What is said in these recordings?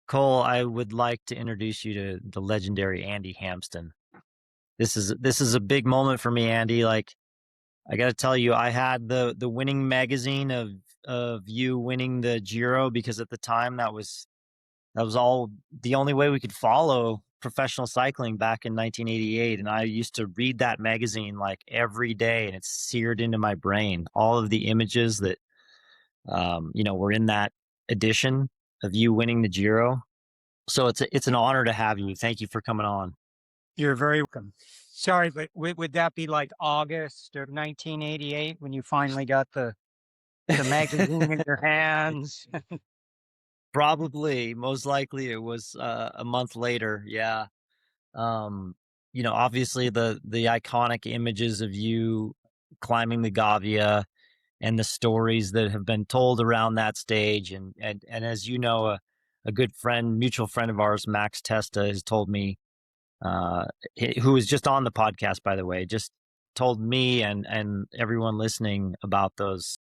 Cole, I would like to introduce you to the legendary Andy Hampsten. This is a big moment for me, Andy. Like I got to tell you, I had the winning magazine of you winning the Giro because at the time that was all the only way we could follow professional cycling back in 1988, and I used to read that magazine like every day, and it's seared into my brain. All of the images that were in that edition of you winning the Giro. So it's an honor to have you. Thank you for coming on. You're very welcome. Sorry, but would that be like August of 1988 when you finally got the magazine in your hands? Probably, most likely, it was a month later. Yeah. Um, obviously the iconic images of you climbing the Gavia and the stories that have been told around that stage, and as you know, a good friend, mutual friend of ours, Max Testa, has told me, who was just on the podcast, by the way, just told me and everyone listening about those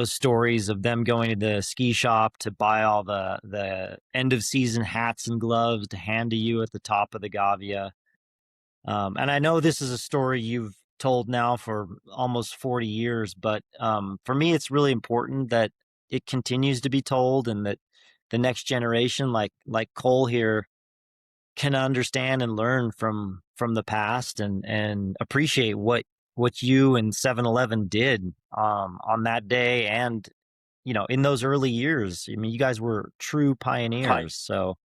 stories of them going to the ski shop to buy all the end of season hats and gloves to hand to you at the top of the Gavia. And I know this is a story you've told now for almost 40 years, but for me, it's really important that it continues to be told, and that the next generation, like Cole here, can understand and learn from the past, and appreciate what you and 7-Eleven did on that day, and in those early years. I mean, you guys were true Right. pioneers. So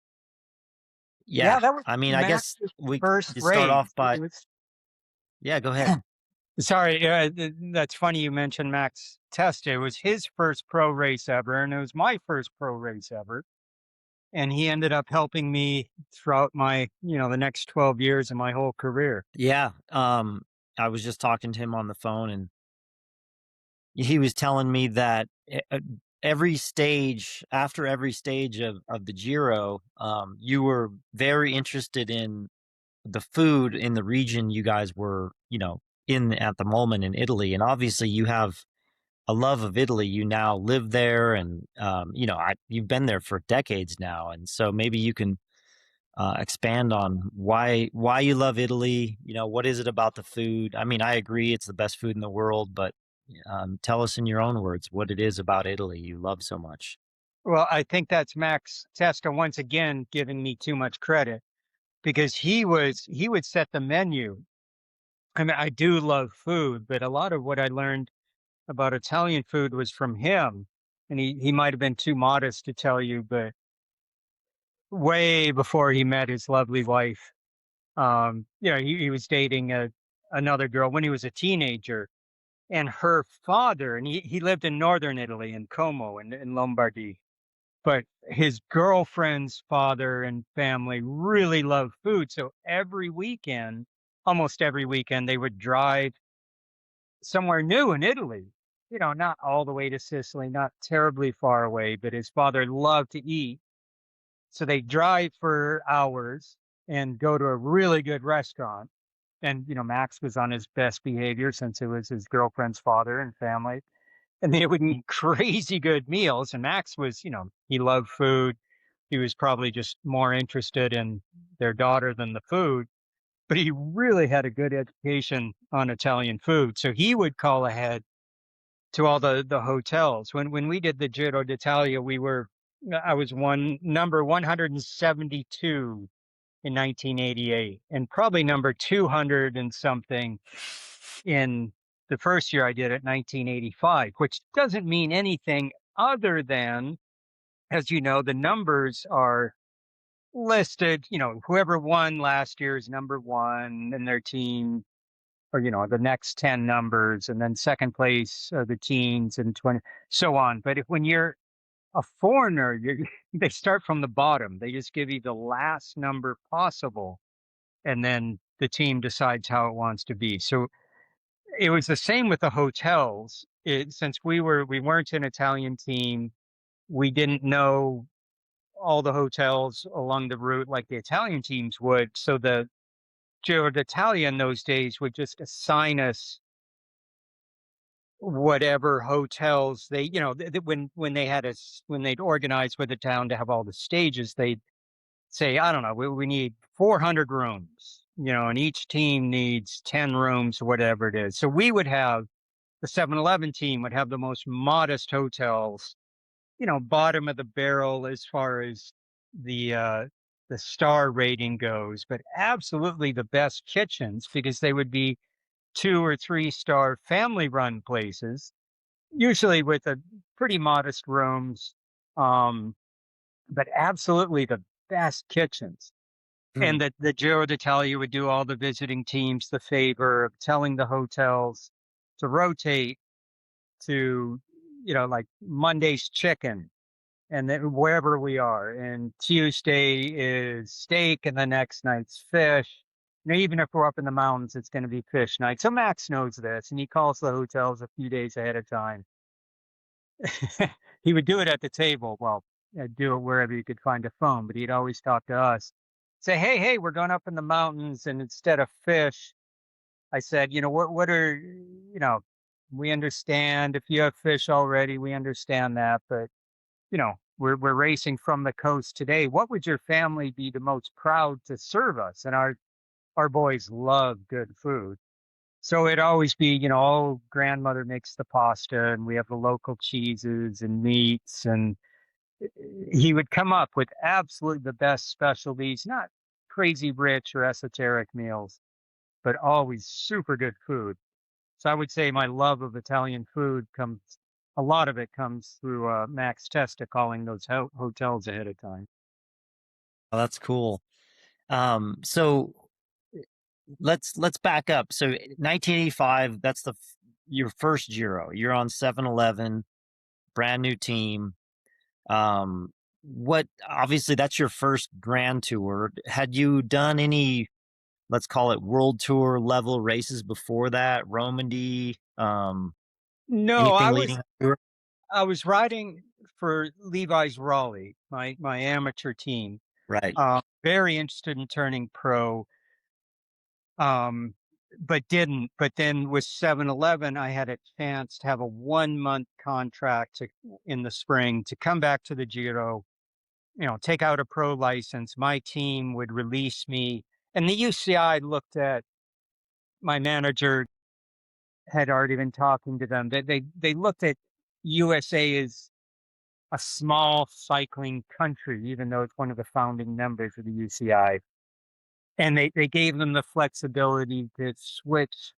yeah, Yeah, that was I mean, I guess Max's we first could start race. off by, It was yeah, go ahead. sorry, that's funny you mentioned Max Testa. It was his first pro race ever, and it was my first pro race ever. And he ended up helping me throughout the next 12 years of my whole career. Yeah, I was just talking to him on the phone, and he was telling me that after every stage of the Giro, you were very interested in the food in the region you guys were, in at the moment in Italy. And obviously you have a love of Italy. You now live there, and you've been there for decades now. And so maybe you can expand on why you love Italy. What is it about the food? I mean, I agree it's the best food in the world, but tell us in your own words what it is about Italy you love so much. Well, I think that's Max Testa once again giving me too much credit because he would set the menu. I mean, I do love food, but a lot of what I learned about Italian food was from him. And he might have been too modest to tell you, but way before he met his lovely wife, he was dating another girl when he was a teenager. And her father, and he lived in northern Italy in Como in Lombardy. But his girlfriend's father and family really loved food. So every weekend, almost every weekend, they would drive somewhere new in Italy. Not all the way to Sicily, not terribly far away, but his father loved to eat. So they drive for hours and go to a really good restaurant. And, Max was on his best behavior since it was his girlfriend's father and family. And they would eat crazy good meals. And Max was, he loved food. He was probably just more interested in their daughter than the food, but he really had a good education on Italian food. So he would call ahead to all the hotels. When we did the Giro d'Italia, I was number 172 in 1988, and probably number 200 and something in the first year I did it, 1985, which doesn't mean anything other than, as you know, the numbers are listed. Whoever won last year is number one in their team, or the next 10 numbers, and then second place are the teens and 20, so on. But when you're a foreigner, they start from the bottom. They just give you the last number possible, and then the team decides how it wants to be. So it was the same with the hotels. Since we weren't an Italian team, we didn't know all the hotels along the route like the Italian teams would. So the Giro d'Italia in those days would just assign us whatever hotels they, when they had us, when they'd organize with the town to have all the stages, they'd say, I don't know, we need 400 rooms, and each team needs 10 rooms, whatever it is. So we would have the 7-Eleven team would have the most modest hotels, bottom of the barrel as far as the star rating goes, but absolutely the best kitchens because they would be 2 or 3 star family run places, usually with a pretty modest rooms, um, but absolutely the best kitchens. Mm. And that the Giro d'Italia would do all the visiting teams the favor of telling the hotels to rotate to, like Monday's chicken and then wherever we are. And Tuesday is steak and the next night's fish. Even if we're up in the mountains, it's going to be fish night. So Max knows this and he calls the hotels a few days ahead of time. He would do it at the table. Well, do it wherever you could find a phone, but he'd always talk to us. Say, hey, we're going up in the mountains, and instead of fish, I said, what are, we understand if you have fish already, we understand that, but we're racing from the coast today. What would your family be the most proud to serve us? And our boys love good food. So it'd always be, oh, grandmother makes the pasta and we have the local cheeses and meats. And he would come up with absolutely the best specialties, not crazy rich or esoteric meals, but always super good food. So I would say my love of Italian food comes, a lot of it comes through Max Testa calling those hotels ahead of time. Oh, that's cool. So let's back up. So 1985, that's your first Giro. You're on 7-Eleven, brand new team. What obviously that's your first grand tour. Had you done any, let's call it world tour level races before that? Romandy, No, anything leading up to it? I was riding for Levi's Raleigh, my amateur team. Right. Very interested in turning pro, um, but didn't. But then with 7-Eleven, I had a chance to have a 1 month contract in the spring to come back to the Giro, take out a pro license. My team would release me. And the UCI looked at my manager had already been talking to them. They looked at USA as a small cycling country, even though it's one of the founding members of the UCI. And they gave them the flexibility to switch.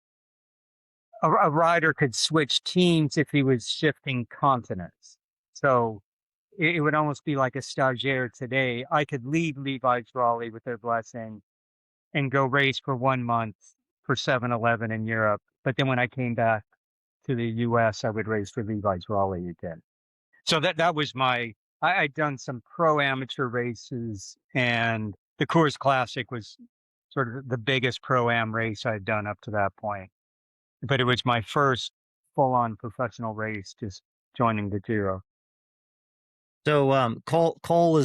A rider could switch teams if he was shifting continents. So it would almost be like a stagiaire today. I could leave Levi's Raleigh with their blessing and go race for 1 month for 7-Eleven in Europe. But then when I came back to the US, I would race for Levi's Raleigh again. So that was I'd done some pro amateur races, and the Coors Classic was sort of the biggest pro am race I'd done up to that point. But it was my first full on professional race, just joining the Giro. So Cole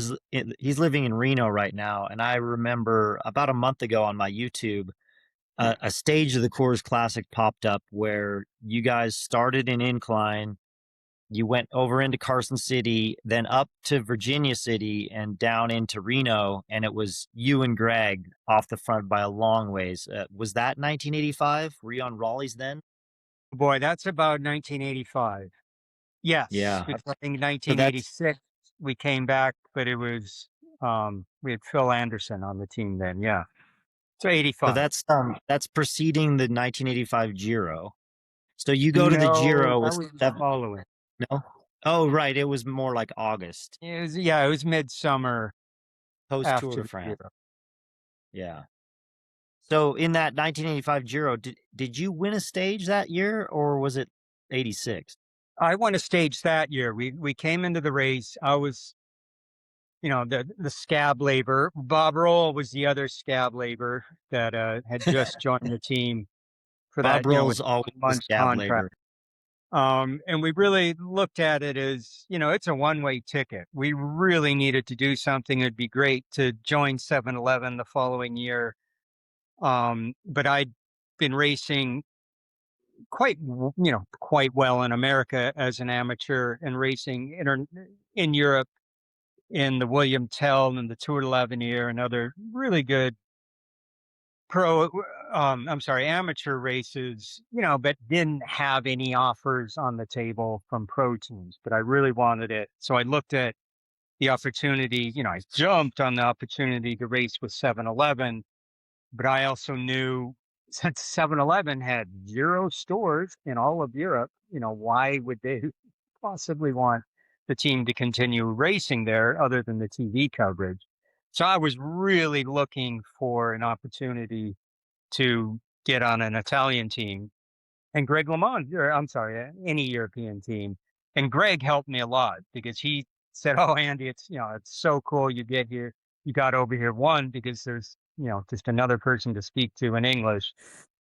he's living in Reno right now, and I remember about a month ago on my YouTube, a stage of the Coors Classic popped up where you guys started in incline, you went over into Carson City, then up to Virginia City and down into Reno, and it was you and Greg off the front by a long ways. Was that 1985? Were you on Raleigh's then? Boy, that's about 1985. Yes, Yeah. because I think So that's 1986 we came back, but it was we had Phil Anderson on the team then. Yeah, so so 85. that's preceding the 1985 Giro. So you go to the No, Giro that with was seven. following. No. Oh, right. It was more like August, It was midsummer post Tour after de the France. Giro. Yeah. So in that 1985 Giro, did you win a stage that year or was it 86? I won a stage that year. We came into the race. I was, the scab labor. Bob Roll was the other scab labor that had just joined the team for Bob that, with Roll's always the 1 month's scab contract. labor. And we really looked at it as, it's a one-way ticket. We really needed to do something. It'd be great to join 7-Eleven the following year. But I'd been racing quite well in America as an amateur and racing in Europe in the William Tell and the Tour de l'Avenir and other really good pro I'm sorry, amateur races, but didn't have any offers on the table from pro teams, but I really wanted it. So I looked at the opportunity, I jumped on the opportunity to race with 7-Eleven, but I also knew since 7-Eleven had 0 stores in all of Europe, why would they possibly want the team to continue racing there other than the TV coverage? So I was really looking for an opportunity to get on an Italian team. And Greg LeMond, or I'm sorry, any European team. And Greg helped me a lot because he said, "Oh, Andy, it's so cool you get here. You got over here. One, because there's, just another person to speak to in English.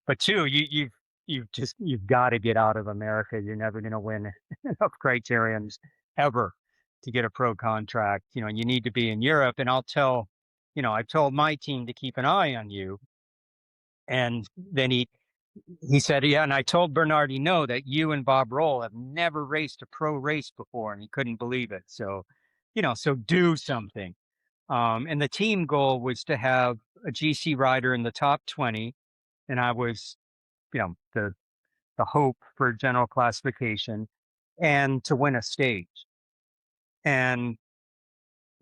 But two, you've got to get out of America. You're never going to win enough criteriums ever to get a pro contract. You need to be in Europe. And I've told my team to keep an eye on you." And then he said, "Yeah, and I told Bernardi no that you and Bob Roll have never raced a pro race before," and he couldn't believe it. So, so do something. And the team goal was to have a GC rider in the top 20, and I was, the hope for general classification, and to win a stage. And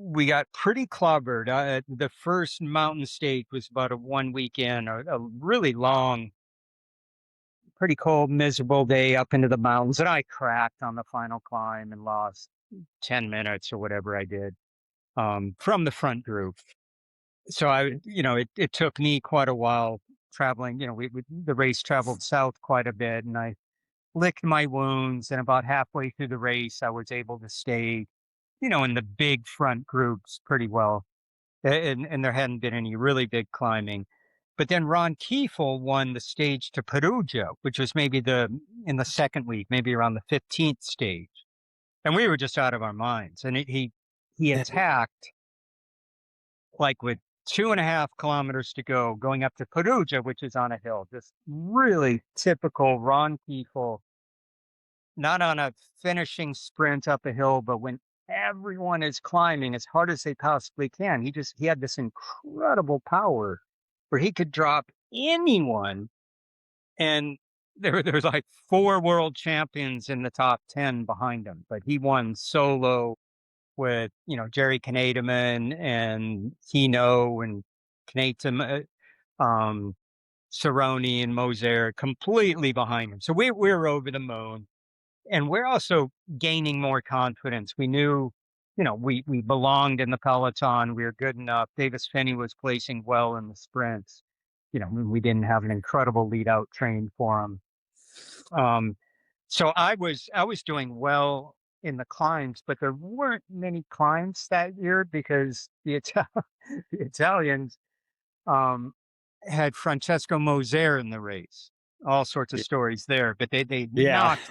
we got pretty clobbered. The first mountain stage was about a 1 weekend, a really long, pretty cold, miserable day up into the mountains, and I cracked on the final climb and lost 10 minutes or whatever I did from the front group. So it took me quite a while traveling. The race traveled south quite a bit, and I licked my wounds. And about halfway through the race, I was able to stay, in the big front groups pretty well, and there hadn't been any really big climbing. But then Ron Kiefel won the stage to Perugia, which was maybe in the second week, maybe around the 15th stage. And we were just out of our minds. And he attacked like with 2.5 kilometers to go, going up to Perugia, which is on a hill. Just really typical Ron Kiefel, not on a finishing sprint up a hill, but when everyone is climbing as hard as they possibly can. He had this incredible power where he could drop anyone. And there was like 4 world champions in the top 10 behind him, but he won solo with, Jerry Knademan and Hino and Knatum, Cerrone and Moser completely behind him. So we were over the moon. And we're also gaining more confidence. We knew, we belonged in the peloton. We were good enough. Davis Finney was placing well in the sprints. We didn't have an incredible lead out trained for him. So I was doing well in the climbs, but there weren't many climbs that year because the Italians had Francesco Moser in the race. All sorts of stories there, but they Yeah. knocked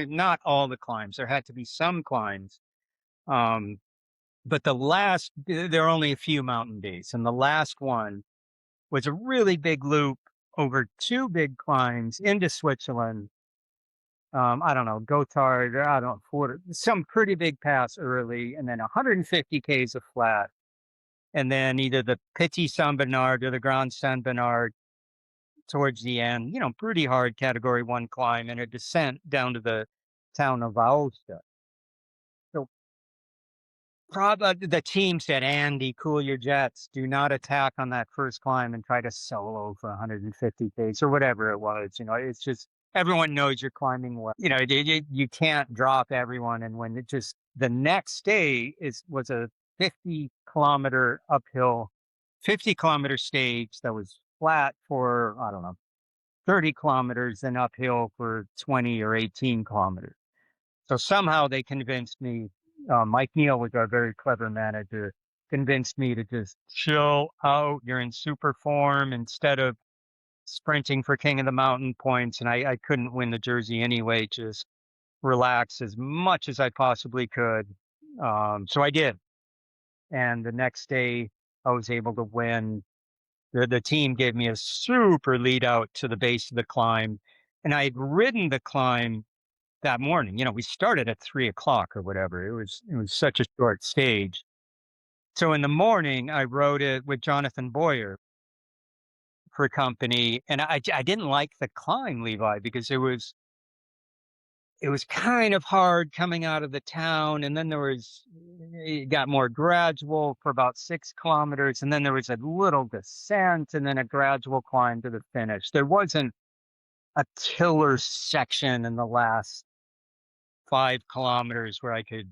not all the climbs. There had to be some climbs. Um, but there are only a few mountain days, and the last one was a really big loop over 2 big climbs into Switzerland. I don't know, Gotthard, I don't know, some pretty big pass early, and then 150 Ks of flat. And then either the Petit Saint Bernard or the Grand Saint Bernard towards the end, pretty hard category 1 climb and a descent down to the town of Aosta. So probably the team said, "Andy, cool your jets. Do not attack on that first climb and try to solo for 150 Ks," or whatever it was. It's just everyone knows you're climbing well. You can't drop everyone. And when the next day was a 50-kilometer uphill, 50-kilometer stage that was flat for, I don't know, 30 kilometers and uphill for 20 or 18 kilometers. So somehow they convinced me, Mike Neal was our very clever manager, convinced me to just chill out. You're in super form instead of sprinting for King of the Mountain points. And I couldn't win the jersey anyway, just relax as much as I possibly could. So I did. And the next day I was able to win. The team gave me a super lead out to the base of the climb. And I had ridden the climb that morning. You know, we started at 3 o'clock or whatever. It was such a short stage. So in the morning, I rode it with Jonathan Boyer for company, and I didn't like the climb, Levi, because it was kind of hard coming out of the town, and then it got more gradual for about 6 kilometers, and then there was a little descent, and then a gradual climb to the finish. There wasn't a killer section in the last 5 kilometers where I could,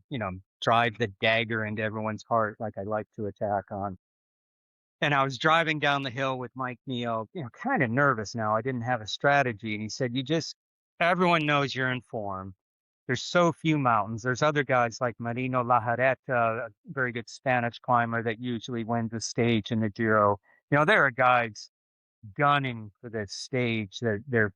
drive the dagger into everyone's heart like I like to attack on. And I was driving down the hill with Mike Neal, kind of nervous now. I didn't have a strategy. And he said, everyone knows you're in form. There's so few mountains. There's other guys like Marino Lajareta, a very good Spanish climber that usually wins the stage in the Giro. There are guys gunning for this stage. They're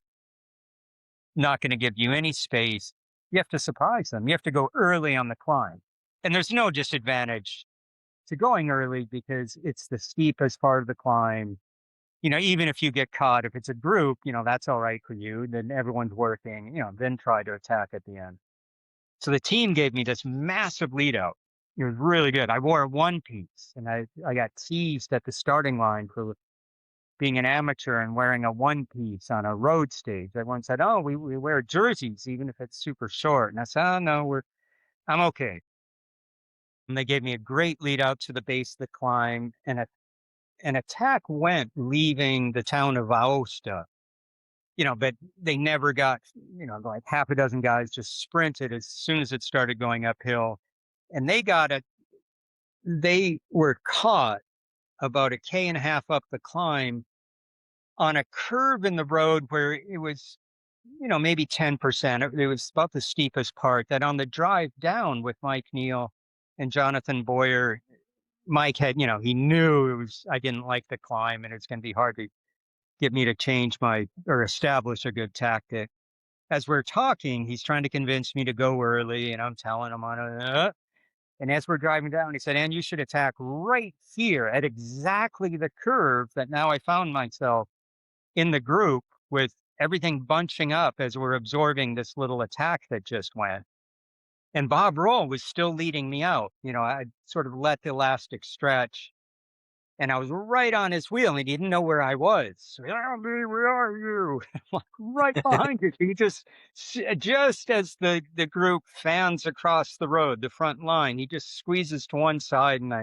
not going to give you any space. You have to surprise them. You have to go early on the climb. And there's no disadvantage to going early because it's the steepest part of the climb. Even if you get caught, if it's a group, that's all right for you. Then everyone's working, then try to attack at the end. So the team gave me this massive lead out. It was really good. I wore a one piece and I got teased at the starting line for being an amateur and wearing a one piece on a road stage. Everyone said, "Oh, we wear jerseys, even if it's super short." And I said, "Oh no, I'm okay." And they gave me a great lead out to the base of the climb, and an attack went leaving the town of Aosta, but they never got, like half a dozen guys just sprinted as soon as it started going uphill. And they were caught about a K and a half up the climb on a curve in the road where it was, maybe 10%. It was about the steepest part that on the drive down with Mike Neal and Jonathan Boyer, Mike had, he knew I didn't like the climb and it's going to be hard to get me to change or establish a good tactic. As we're talking, he's trying to convince me to go early, and I'm telling him and as we're driving down, he said, "And you should attack right here at exactly the curve that now I found myself in the group with everything bunching up as we're absorbing this little attack that just went." And Bob Roll was still leading me out. I sort of let the elastic stretch and I was right on his wheel, and he didn't know where I was. "Andy, where are you?" I'm like, "Right behind you." He just as the group fans across the road, the front line, he just squeezes to one side, and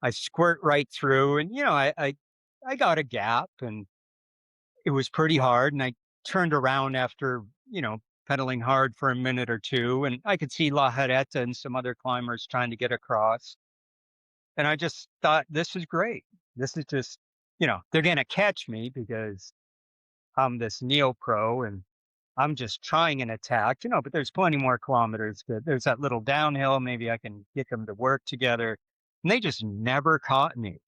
I squirt right through, and I got a gap, and it was pretty hard, and I turned around after pedaling hard for a minute or two, and I could see La Jareta and some other climbers trying to get across. And I just thought, this is great. This is just, they're going to catch me because I'm this neo pro and I'm just trying an attack, but there's plenty more kilometers. There's that little downhill. Maybe I can get them to work together. And they just never caught me.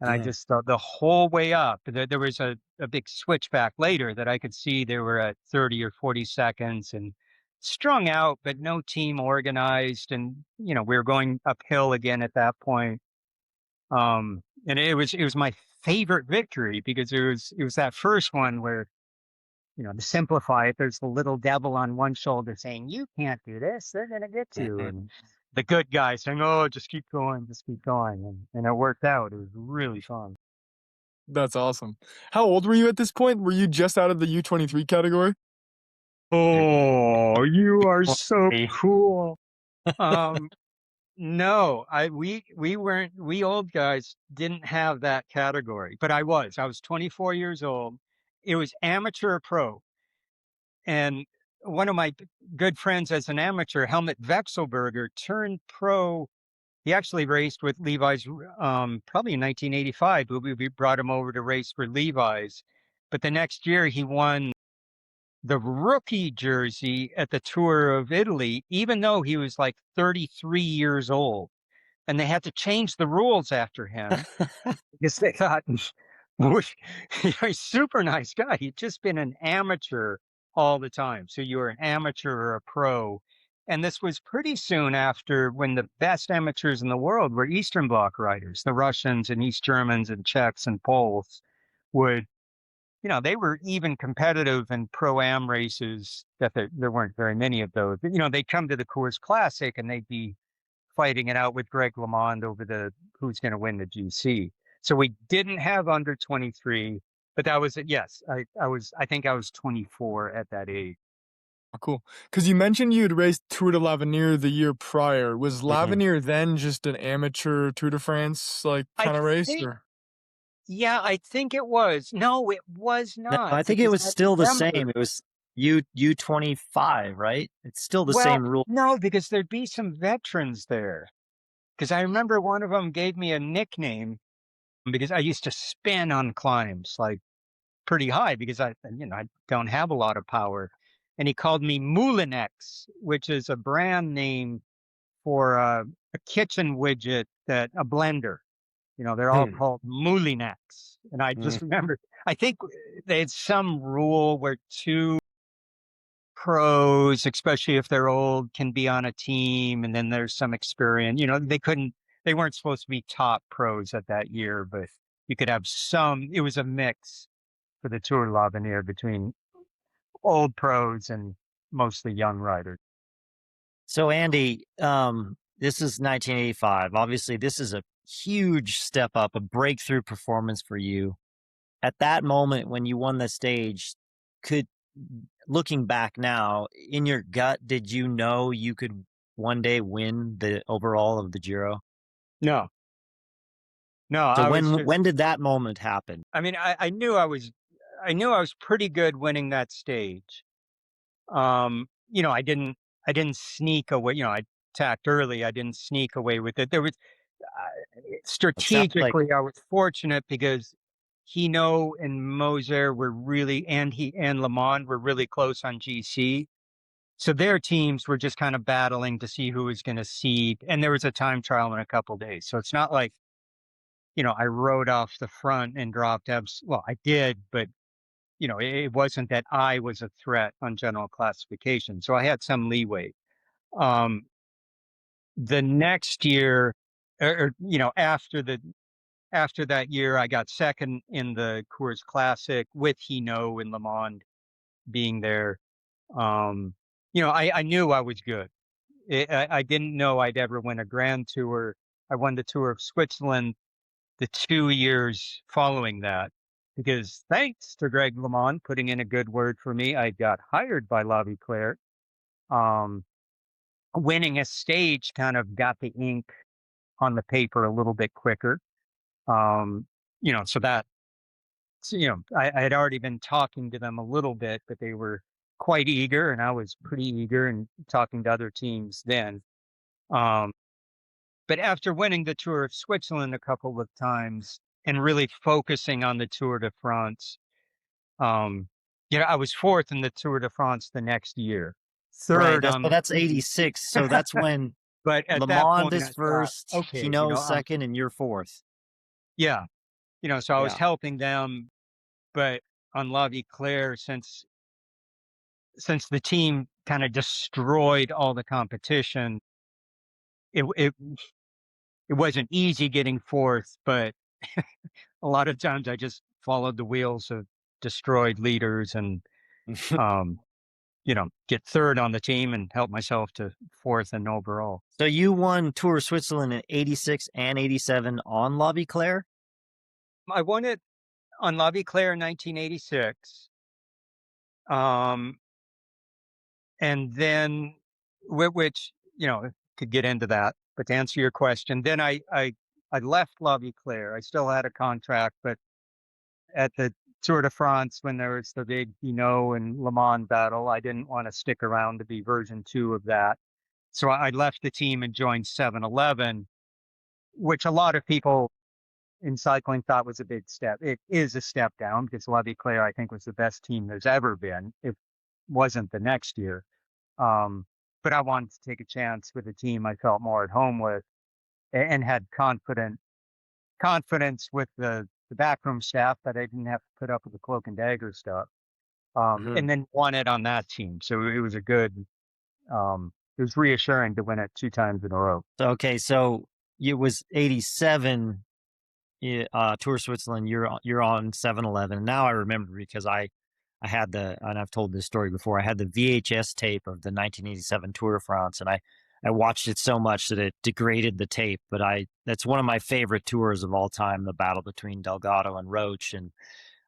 And I Yeah. just thought the whole way up, there was a big switchback later that I could see they were at 30 or 40 seconds and strung out, but no team organized. And, we were going uphill again at that point. And it was my favorite victory because it was that first one where, to simplify it, there's the little devil on one shoulder saying, "You can't do this. They're going to get you." And the good guy saying, "Oh, just keep going, just keep going." And it worked out. It was really fun. That's awesome. How old were you at this point? Were you just out of the U-23 category? Oh, you are so cool. Um, No, we old guys didn't have that category, but I was 24 years old. It was amateur pro. And one of my good friends as an amateur, Helmut Wechselberger, turned pro. He actually raced with Levi's, probably in 1985, but we brought him over to race for Levi's. But the next year he won the rookie jersey at the Tour of Italy, even though he was like 33 years old, and they had to change the rules after him because they thought, he's a super nice guy. He'd just been an amateur all the time. So you were an amateur or a pro. And this was pretty soon after when the best amateurs in the world were Eastern Bloc riders, the Russians and East Germans and Czechs and Poles would, they were even competitive in Pro-Am races that there weren't very many of those. But, they'd come to the Coors Classic and they'd be fighting it out with Greg LeMond over who's going to win the GC. So we didn't have under 23, but that was it. Yes, I think I was 24 at that age. Oh, cool. Because you mentioned you had raced Tour de l'Avenir the year prior. Was Mhm. l'Avenir then just an amateur Tour de France like I kind of race, think, or? yeah, I think it was. No, it was No, not I think it because was I still the remember. same. It was U25, right? It's still the Well, same rule. no, because there'd be some veterans there. Because I remember one of them gave me a nickname because I used to spin on climbs like pretty high because I don't have a lot of power. And he called me Moulinex, which is a brand name for a kitchen widget a blender. They're all Hmm. called Moulinex. And I Mm. just remember, I think they had some rule where two pros, especially if they're old, can be on a team. And then there's some experience, they weren't supposed to be top pros at that year, but you could have it was a mix for the Tour de l'Avenir between old pros and mostly young riders. So Andy, this is 1985. Obviously, this is a huge step up, a breakthrough performance for you. At that moment when you won the stage, could looking back now, in your gut, did you know you could one day win the overall of the Giro? No, no, So I was just, when did that moment happen? I mean, I knew I was pretty good winning that stage. Um, I didn't sneak away, I attacked early. I didn't sneak away with it. It sounds like Strategically, I was fortunate because Hino and Moser were really, and Le Mans were really close on GC. So their teams were just kind of battling to see who was going to seed. And there was a time trial in a couple days. So it's not like, I rode off the front and dropped well, I did, but it wasn't that I was a threat on general classification. So I had some leeway. Um, the next year, after that year, I got second in the Coors Classic with Hino and Le Mans being there. Um, I knew I was good. I didn't know I'd ever win a Grand Tour. I won the Tour of Switzerland the 2 years following that because thanks to Greg LeMond putting in a good word for me, I got hired by Lavi Claire. Um, Winning a stage kind of got the ink on the paper a little bit quicker. Um, so that, I had already been talking to them a little bit, but they were quite eager and I was pretty eager and talking to other teams then. Um, but after winning the Tour of Switzerland a couple of times and really focusing on the Tour de France, um, I was fourth in the Tour de France the next year, right. third on So the, that's 86. So that's when but at that Lamond point is I thought, first, okay, Hino is second, and you're fourth. yeah, so I was Yeah. helping them, but on La Vie Claire, since the team kind of destroyed all the competition, it it wasn't easy getting fourth, but a lot of times I just followed the wheels of destroyed leaders and um, get third on the team and help myself to fourth and overall. So you won Tour of Switzerland in 86 and 87 on La Claire? I won it on La Vie Claire in 1986. Um, and then which, could get into that, but to answer your question, then I left La Vie Claire. I still had a contract, but at the Tour de France, when there was the big and Le Mans battle, I didn't want to stick around to be version 2 of that. So I left the team and joined 7-Eleven, which a lot of people in cycling thought was a big step. It is a step down because La Vie Claire, I think, was the best team there's ever been. It wasn't the next year. Um, but I wanted to take a chance with a team I felt more at home with and had confidence with the backroom staff that I didn't have to put up with the cloak and dagger stuff. Mhm. And then won it on that team. So it was it was reassuring to win it 2 times in a row. Okay, so it was 87 Tour Switzerland, you're on 7-Eleven. Now I remember because I had and I've told this story before. I had the VHS tape of the 1987 Tour de France, and I watched it so much that it degraded the tape. But that's one of my favorite tours of all time, the battle between Delgado and Roche. And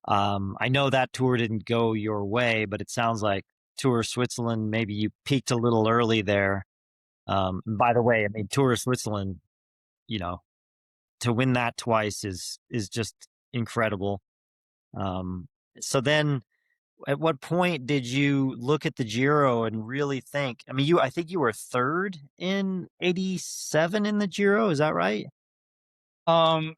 I know that tour didn't go your way, but it sounds like Tour Switzerland, maybe you peaked a little early there. By the way, I mean Tour of Switzerland, you know, to win that twice is just incredible. Um, so then, at what point did you look at the Giro and really think? I mean, I think you were third in '87 in the Giro. Is that right? Um,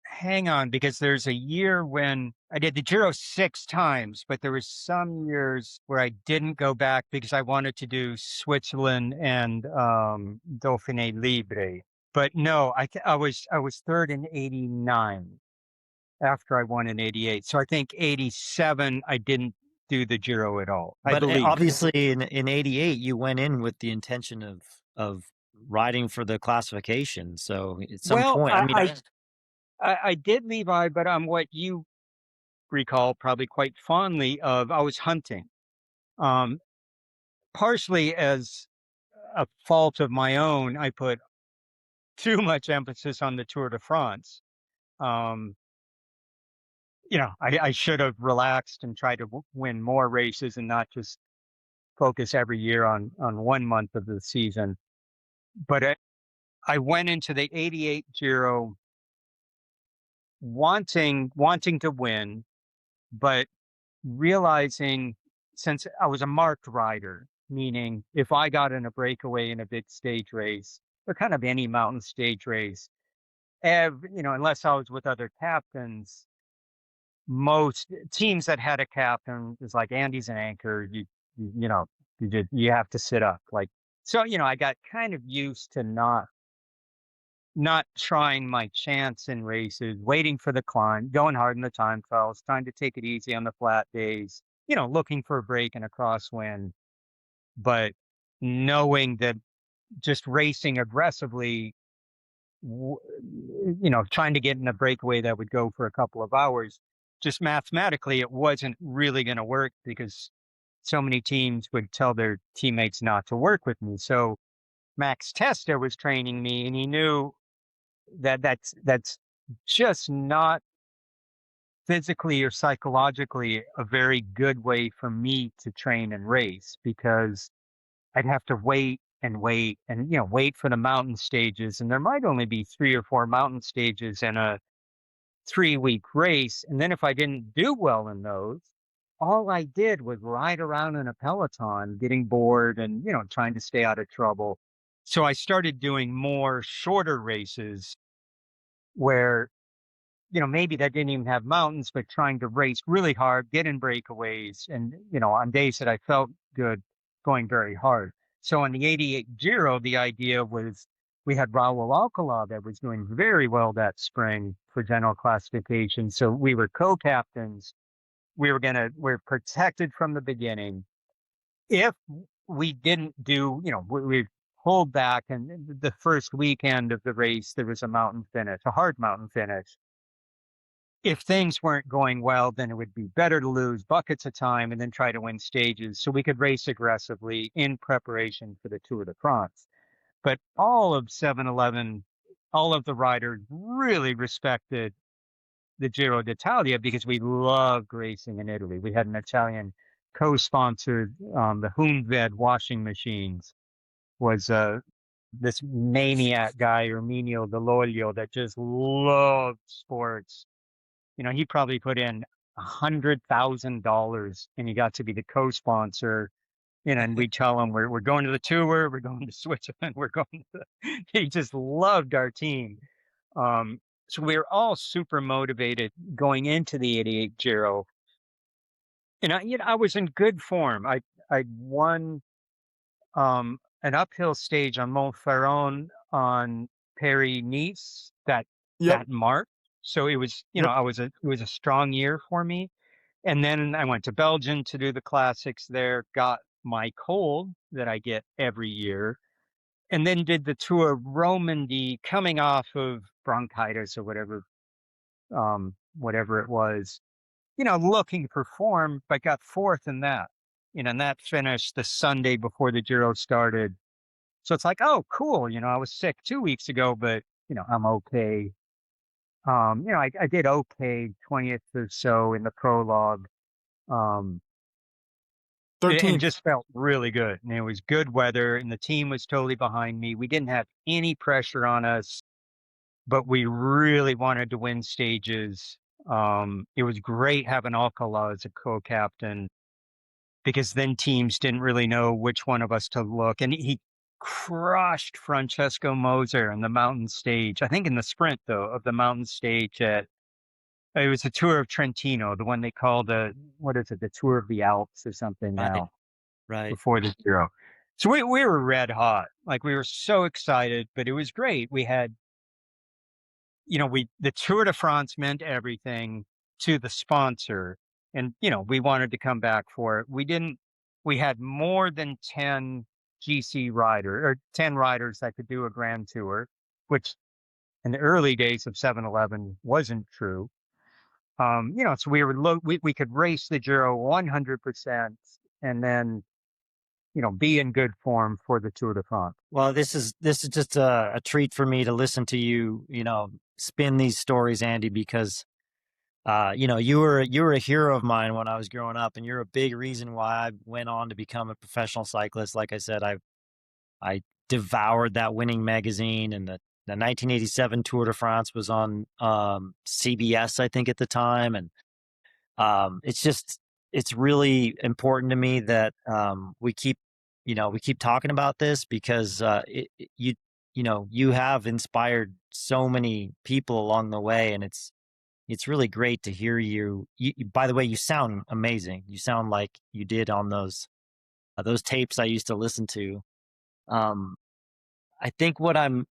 Hang on, because there's a year when I did the Giro 6 times, but there was some years where I didn't go back because I wanted to do Switzerland and Dauphiné Libre. But no, I was third in '89 after I won in '88. So I think '87 I didn't do the Giro at all, I But believe. obviously, in '88, you went in with the intention of riding for the classification. So at some Well, point, I mean, I did Levi, but what you recall probably quite fondly of, I was hunting. Um, Partially as a fault of my own, I put too much emphasis on the Tour de France. Um, I should have relaxed and tried to win more races and not just focus every year on 1 month of the season. But I went into the '88 Giro wanting to win, but realizing, since I was a marked rider, meaning if I got in a breakaway in a big stage race or kind of any mountain stage race, unless I was with other captains, most teams that had a captain is like Andy's an anchor. You know, you have to sit up. Like, so, I got kind of used to not trying my chance in races, waiting for the climb, going hard in the time trials, trying to take it easy on the flat days, looking for a break and a crosswind, but knowing that just racing aggressively, trying to get in a breakaway that would go for a couple of hours, just mathematically, it wasn't really going to work because so many teams would tell their teammates not to work with me. So Max Testa was training me, and he knew that's just not physically or psychologically a very good way for me to train and race, because I'd have to wait and wait and wait for the mountain stages, and there might only be 3 or 4 mountain stages in a 3-week race. And then if I didn't do well in those, all I did was ride around in a peloton getting bored and trying to stay out of trouble. So I started doing more shorter races where maybe that didn't even have mountains, but trying to race really hard, get in breakaways, and, on days that I felt good, going very hard. So in the '88 Giro, the idea was we had Raul Alcala that was doing very well that spring for general classification. So we were co-captains. We're protected from the beginning. If we didn't do, we pulled back, and the first weekend of the race, there was a mountain finish, a hard mountain finish. If things weren't going well, then it would be better to lose buckets of time and then try to win stages so we could race aggressively in preparation for the Tour de France. But all of 7-Eleven, all of the riders really respected the Giro d'Italia because we loved racing in Italy. We had an Italian co-sponsored, the Hoonved washing machines was this maniac guy, Erminio Dell'Olio, that just loved sports. He probably put in $100,000 and he got to be the co-sponsor. And we tell him we're going to the tour, we're going to Switzerland, he just loved our team. So we were all super motivated going into the '88 Giro. And I was in good form. I won an uphill stage on Montferrand on Paris Nice Yep. that March. So it was, Yep. it was a strong year for me. And then I went to Belgium to do the classics there, got my cold that I get every year, and then did the Tour Romandy coming off of bronchitis or whatever. whatever it was, looking for form, but got fourth in that. And that finished the Sunday before the Giro started. So it's like, oh, cool. I was sick 2 weeks ago, but I'm okay. I did okay 20th or so in the prologue. Um, and 13th. just felt really good. And it was good weather, and the team was totally behind me. We didn't have any pressure on us, but we really wanted to win stages. It was great having Alcala as a co-captain because then teams didn't really know which one of us to look. And he crushed Francesco Moser in the mountain stage. I think in the sprint though of the mountain stage at it was the Tour of Trentino, the one they call what is it, the Tour of the Alps or something Right, now right. before the Giro. So we were red hot. Like we were so excited, but it was great. We had the Tour de France meant everything to the sponsor. And, we wanted to come back for it. We had more than 10 GC riders or 10 riders that could do a grand tour, which in the early days of 7-Eleven wasn't true. So we could race the Giro 100% and then, be in good form for the Tour de France. Well, this is just a treat for me to listen to you, spin these stories, Andy, because you were a hero of mine when I was growing up, and you're a big reason why I went on to become a professional cyclist. Like I said, I devoured that winning magazine, and the 1987 Tour de France was on CBS, I think, at the time, and it's really important to me that we keep talking about this because you have inspired so many people along the way, and it's really great to hear by the way, you sound amazing. You sound like you did on those tapes I used to listen to. Um, I think what I'm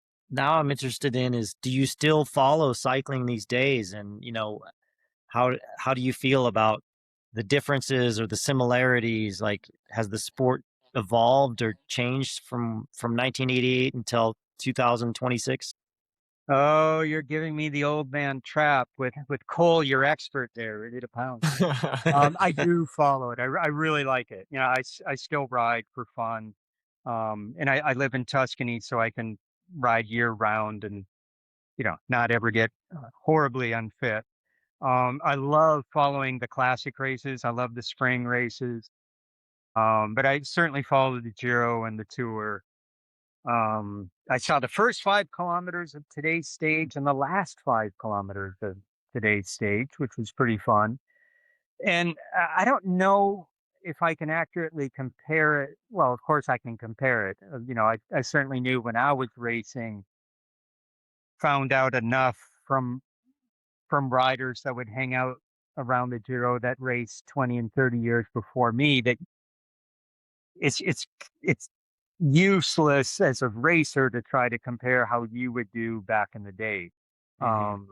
interested in is, do you still follow cycling these days? And, how do you feel about the differences or the similarities? Like, has the sport evolved or changed from 1988 until 2026? Oh, you're giving me the old man trap with Cole, your expert there, ready to pound. I do follow it. I really like it. I still ride for fun. And I live in Tuscany, so I can ride year round and, not ever get horribly unfit. I love following the classic races. I love the spring races. But I certainly follow the Giro and the Tour. I saw the first 5 kilometers of today's stage and the last 5 kilometers of today's stage, which was pretty fun. And I don't know if I can accurately compare it. Well, of course I can compare it. I certainly knew when I was racing, found out enough from riders that would hang out around the Giro that raced 20 and 30 years before me that it's useless as a racer to try to compare how you would do back in the day. Hmm.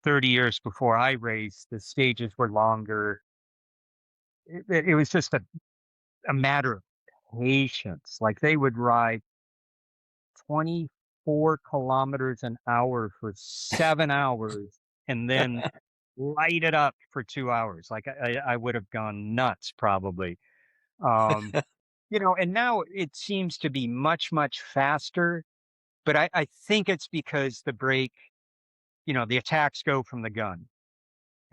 30 years before I raced, the stages were longer. It was just a matter of patience. Like they would ride 24 kilometers an hour for 7 hours and then light it up for 2 hours. Like I would have gone nuts probably. Um, and now it seems to be much, much faster, but I think it's because the break, the attacks go from the gun.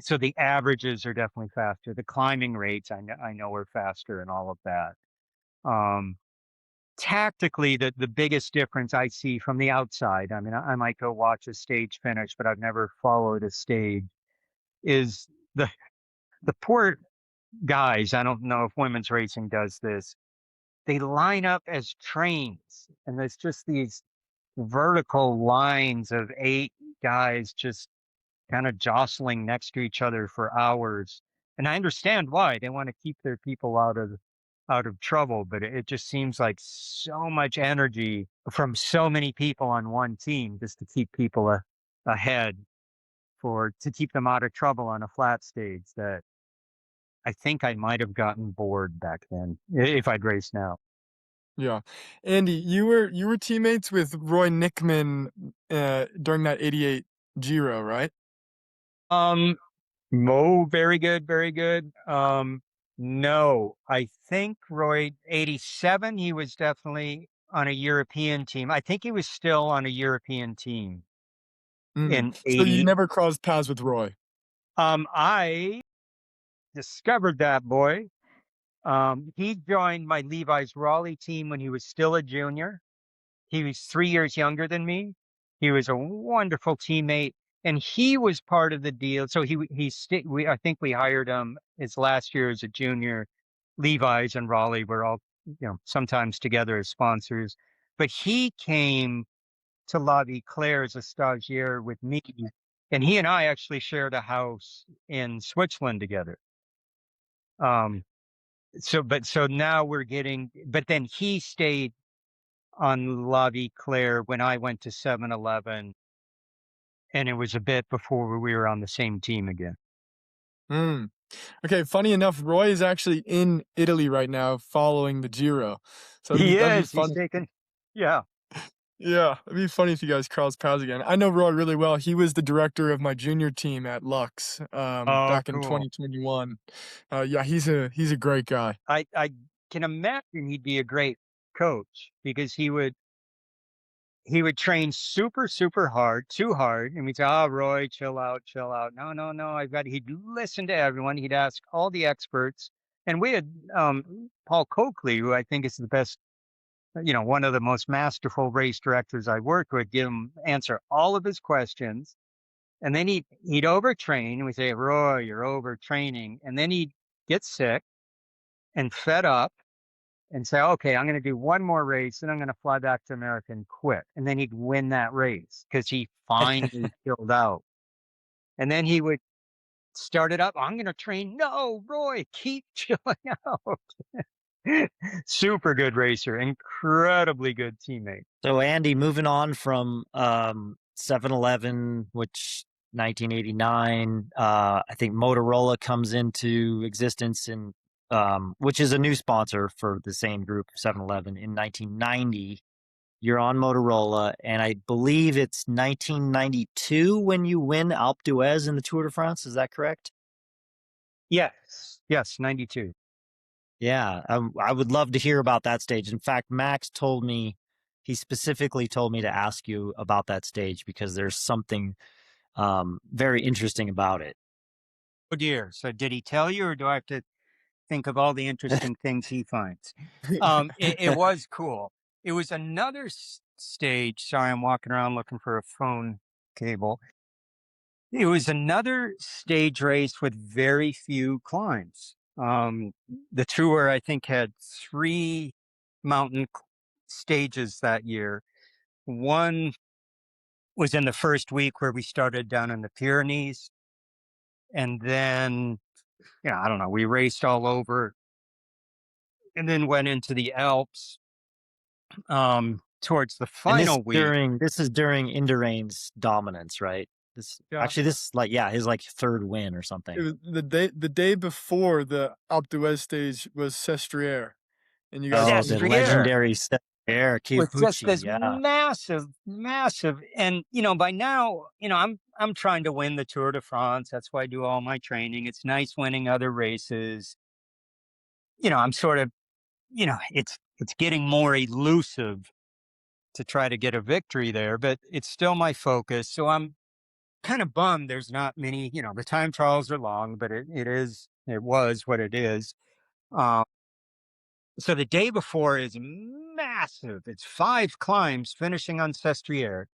So the averages are definitely faster. The climbing rates I know are faster and all of that. Um, Tactically, the biggest difference I see from the outside, I mean, I might go watch a stage finish, but I've never followed a stage, is the poor guys. I don't know if women's racing does this. They line up as trains, and there's just these vertical lines of 8 guys just kind of jostling next to each other for hours. And I understand why they want to keep their people out of trouble, but it just seems like so much energy from so many people on one team just to keep people ahead to keep them out of trouble on a flat stage that I think I might have gotten bored back then if I'd raced now. Yeah. Andy, you were teammates with Roy Nickman during that '88 Giro, right? Oh, very good, very good. No, I think Roy 87, he was definitely on a European team. I think he was still on a European team Mm. in So you 80. never crossed paths with Roy? I discovered that boy. He joined my Levi's Raleigh team when he was still a junior. He was 3 years younger than me. He was a wonderful teammate, and he was part of the deal. So I think we hired him his last year as a junior. Levi's and Raleigh were all, sometimes together as sponsors. But he came to La Vie Claire as a stagiaire with me, and he and I actually shared a house in Switzerland together. Um, so now but then he stayed on La Vie Claire when I went to 7-Eleven, and it was a bit before we were on the same team again. Mm. Okay, funny enough, Roy is actually in Italy right now following the Giro. So He that'd be is. He's fun. taken. Yeah. Yeah, it'd be funny if you guys cross paths again. I know Roy really well. He was the director of my junior team at Lux, Oh, back in cool. 2021. Yeah, he's a great guy. I can imagine he'd be a great coach because he would train super, super hard, too hard. And we'd say, "Oh, Roy, chill out, chill out. No, no, no. He'd listen to everyone. He'd ask all the experts. And we had Paul Coakley, who I think is the best, one of the most masterful race directors I worked with, give him answer all of his questions. And then he'd overtrain. And we say, "Roy, you're overtraining." And then he'd get sick and fed up and say, "Okay, I'm going to do one more race and I'm going to fly back to America and quit." And then he'd win that race because he finally chilled out. And then he would start it up. "I'm going to train." "No, Roy, keep chilling out." Super good racer, incredibly good teammate. So Andy, moving on from 7-Eleven, which 1989, I think Motorola comes into existence in which is a new sponsor for the same group, 7-Eleven, in 1990. You're on Motorola, and I believe it's 1992 when you win Alpe d'Huez in the Tour de France. Is that correct? Yes, 92. Yeah, I would love to hear about that stage. In fact, Max told me, he specifically told me to ask you about that stage because there's something very interesting about it. Oh dear. So did he tell you, or do I have to think of all the interesting things he finds? It was cool. It was another stage. Sorry, I'm walking around looking for a phone cable. It was another stage race with very few climbs. The tour, I think, had 3 mountain stages that year. One was in the first week where we started down in the Pyrenees. And then, I don't know, we raced all over and then went into the Alps towards the And final week. this is during Indurain's dominance, right? Yeah, This his like third win or something. it was the day before the Alpe d'Huez stage was Sestriere, and you guys Oh, the finished. Sestriere legendary Air was just Chiappucci, this yeah. massive, massive, and by now, I'm trying to win the Tour de France. That's why I do all my training. It's nice winning other races. I'm sort of, it's getting more elusive to try to get a victory there, but it's still my focus. So I'm kind of bummed there's not many, the time trials are long, but it was what it is. Um, so the day before is massive. It's 5 climbs finishing on Sestriere,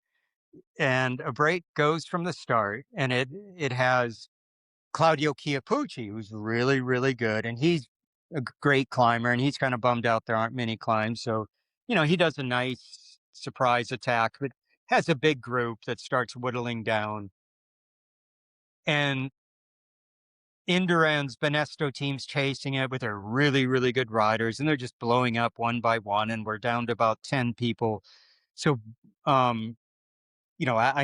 and a break goes from the start, and it has Claudio Chiappucci, who's really, really good, and he's a great climber, and he's kind of bummed out there aren't many climbs. So, he does a nice surprise attack, but has a big group that starts whittling down. And Indurain's Benesto team's chasing it with their really, really good riders, and they're just blowing up one by one, and we're down to about 10 people. So, I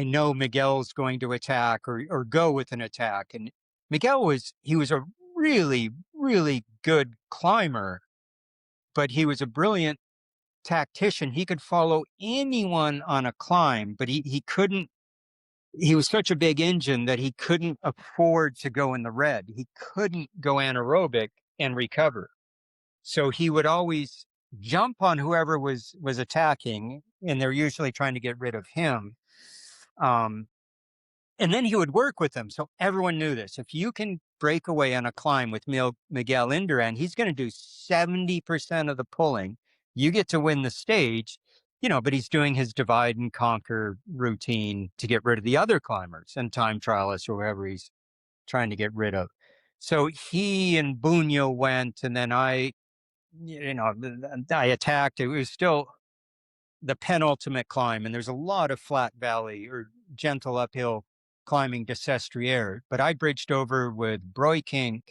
know Miguel's going to attack or go with an attack. And Miguel he was a really, really good climber, but he was a brilliant tactician. He could follow anyone on a climb, but he couldn't he was such a big engine that he couldn't afford to go in the red. He couldn't go anaerobic and recover. So he would always jump on whoever was attacking, and they're usually trying to get rid of him. And then he would work with them. So everyone knew this. If you can break away on a climb with Miguel Indurain, he's going to do 70% of the pulling. You get to win the stage, but he's doing his divide and conquer routine to get rid of the other climbers and time trialists or whoever he's trying to get rid of. So he and Bunyo went, and then I attacked. It was still the penultimate climb, and there's a lot of flat valley or gentle uphill climbing to Sestriere, but I bridged over with Broikink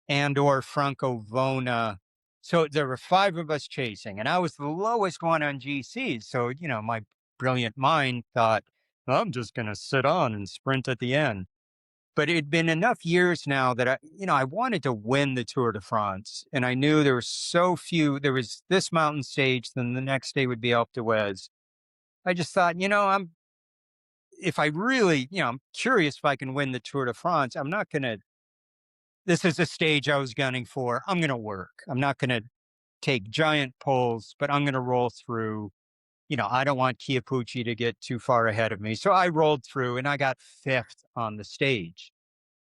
and or Franco Vona. So there were 5 of us chasing, and I was the lowest one on GC. So, my brilliant mind thought, well, I'm just going to sit on and sprint at the end. But it had been enough years now that I wanted to win the Tour de France, and I knew there were so few. There was this mountain stage, then the next day would be Alpe d'Huez. I just thought, if I really, I'm curious if I can win the Tour de France. I'm not going to. This is a stage I was gunning for. I'm going to work. I'm not going to take giant pulls, but I'm going to roll through. I don't want Chiappucci to get too far ahead of me. So I rolled through and I got 5th on the stage.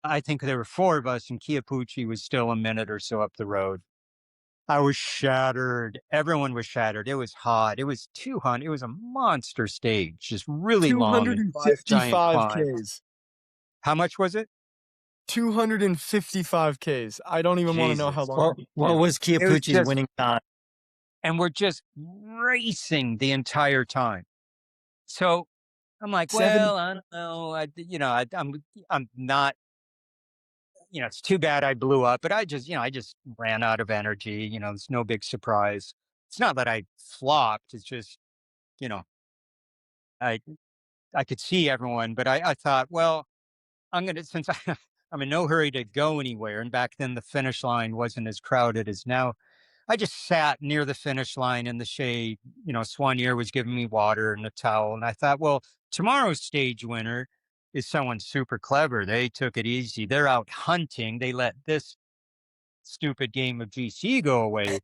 I think there were 4 of us, and Chiappucci was still a minute or so up the road. I was shattered. Everyone was shattered. It was hot. It was 200. It was a monster stage, just really long and 5 giant 255 climbs. Ks. How much was it? 255 Ks. I don't even want to know how Jesus. long. What was Chiappucci's winning time? And we're just racing the entire time. So I'm like, well, I don't know. I'm not, it's too bad I blew up, but I just ran out of energy. It's no big surprise. It's not that I flopped. It's just, I, I could see everyone, but I thought, well, since I'm in no hurry to go anywhere. And back then the finish line wasn't as crowded as now. I just sat near the finish line in the shade. Soignier was giving me water and a towel. And I thought, well, tomorrow's stage winner is someone super clever. They took it easy. They're out hunting. They let this stupid game of GC go away.